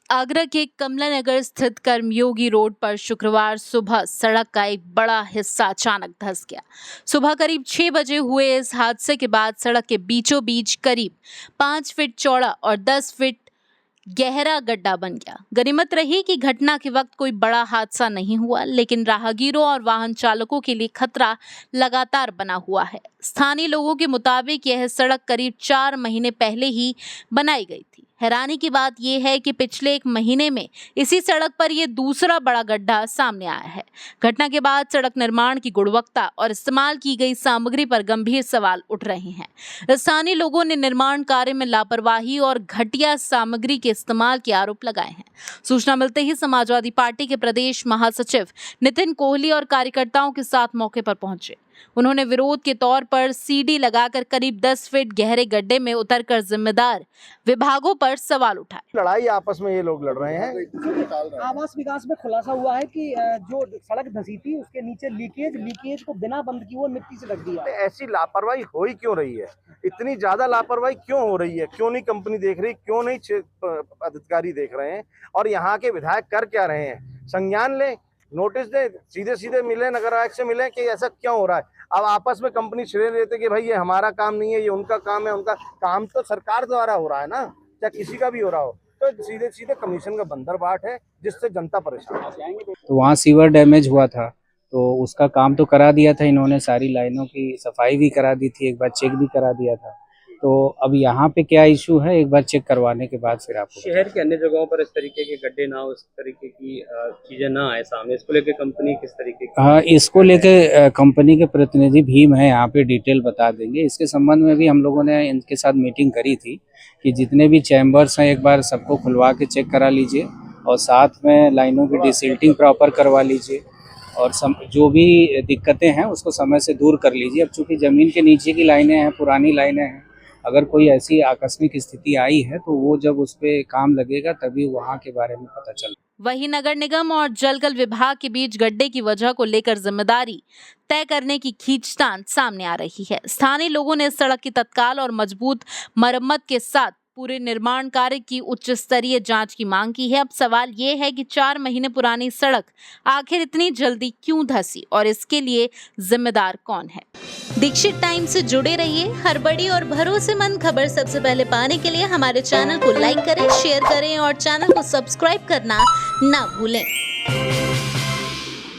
आगरा के कमला नगर स्थित कर्मयोगी रोड पर शुक्रवार सुबह सड़क का एक बड़ा हिस्सा अचानक धंस गया। सुबह करीब 6 बजे हुए इस हादसे के बाद सड़क के बीचों बीच करीब 5 फीट चौड़ा और 10 फीट गहरा गड्ढा बन गया। गनीमत रही कि घटना के वक्त कोई बड़ा हादसा नहीं हुआ, लेकिन राहगीरों और वाहन चालकों के लिए खतरा लगातार बना हुआ है। स्थानीय लोगों के मुताबिक यह सड़क करीब 4 महीने पहले ही बनाई गई थी। हैरानी की बात यह है कि पिछले 1 महीने में इसी सड़क पर यह दूसरा बड़ा गड्ढा सामने आया है। घटना के बाद सड़क निर्माण की गुणवत्ता और इस्तेमाल की गई सामग्री पर गंभीर सवाल उठ रहे हैं। स्थानीय लोगों ने निर्माण कार्य में लापरवाही और घटिया सामग्री के इस्तेमाल के आरोप लगाए हैं। सूचना मिलते ही समाजवादी पार्टी के प्रदेश महासचिव नितिन कोहली और कार्यकर्ताओं के साथ मौके पर पहुंचे। उन्होंने विरोध के तौर पर सीडी लगाकर करीब 10 फीट गहरे गड्ढे में उतरकर जिम्मेदार विभागों पर सवाल उठाए। लड़ाई आपस में ये लोग लड़ रहे हैं। आवास विकास में खुलासा हुआ है कि जो सड़क धंसी थी उसके नीचे लीकेज को बिना बंद किए वो मिट्टी से ढक दिया। ऐसी लापरवाही हो ही क्यों रही है? इतनी ज्यादा लापरवाही क्यों हो रही है? क्यों नहीं कंपनी देख रही? क्यों नहीं अधिकारी देख रहे हैं? और यहाँ के विधायक कर क्या रहे हैं? संज्ञान ले, नोटिस दे, सीधे सीधे मिले, नगर आयुक्त से मिले कि ऐसा क्यों हो रहा है। अब आपस में कंपनी श्रेय लेते कि भाई ये हमारा काम नहीं है, ये उनका काम है। उनका काम तो सरकार द्वारा हो रहा है ना, चाहे किसी का भी हो रहा हो। तो सीधे सीधे कमीशन का बंदर बाट है जिससे जनता परेशान है। तो वहाँ सीवर डैमेज हुआ था, तो उसका काम तो करा दिया था इन्होंने, सारी लाइनों की सफाई भी करा दी थी, एक बार चेक भी करा दिया था। तो अब यहाँ पे क्या इशू है, एक बार चेक करवाने के बाद फिर आपको शहर के अन्य जगहों पर इस तरीके के गड्ढे ना हो, इस तरीके की चीजें ना आए सामने, इसको लेके कंपनी किस तरीके की? हाँ, इसको लेके कंपनी के प्रतिनिधि भीम है यहाँ पे, डिटेल बता देंगे। इसके संबंध में भी हम लोगों ने इनके साथ मीटिंग करी थी कि जितने भी चैम्बर्स हैं एक बार सबको खुलवा के चेक करा लीजिए और साथ में लाइनों की डिसिल्टिंग प्रॉपर करवा लीजिए और जो भी दिक्कतें हैं उसको समय से दूर कर लीजिए। अब चूंकि ज़मीन के नीचे की लाइनें हैं, पुरानी लाइनें हैं, अगर कोई ऐसी आकस्मिक स्थिति आई है तो वो जब उस पे काम लगेगा तभी वहाँ के बारे में पता चल। वहीं नगर निगम और जलकल विभाग के बीच गड्ढे की वजह को लेकर जिम्मेदारी तय करने की खींचतान सामने आ रही है। स्थानीय लोगों ने सड़क की तत्काल और मजबूत मरम्मत के साथ पूरे निर्माण कार्य की उच्च स्तरीय जांच की मांग की है। अब सवाल ये है कि 4 महीने पुरानी सड़क आखिर इतनी जल्दी क्यों धंसी और इसके लिए जिम्मेदार कौन है। दीक्षित टाइम से जुड़े रहिए। हर बड़ी और भरोसेमंद खबर सबसे पहले पाने के लिए हमारे चैनल को लाइक करें, शेयर करें और चैनल को सब्सक्राइब करना ना भूलें।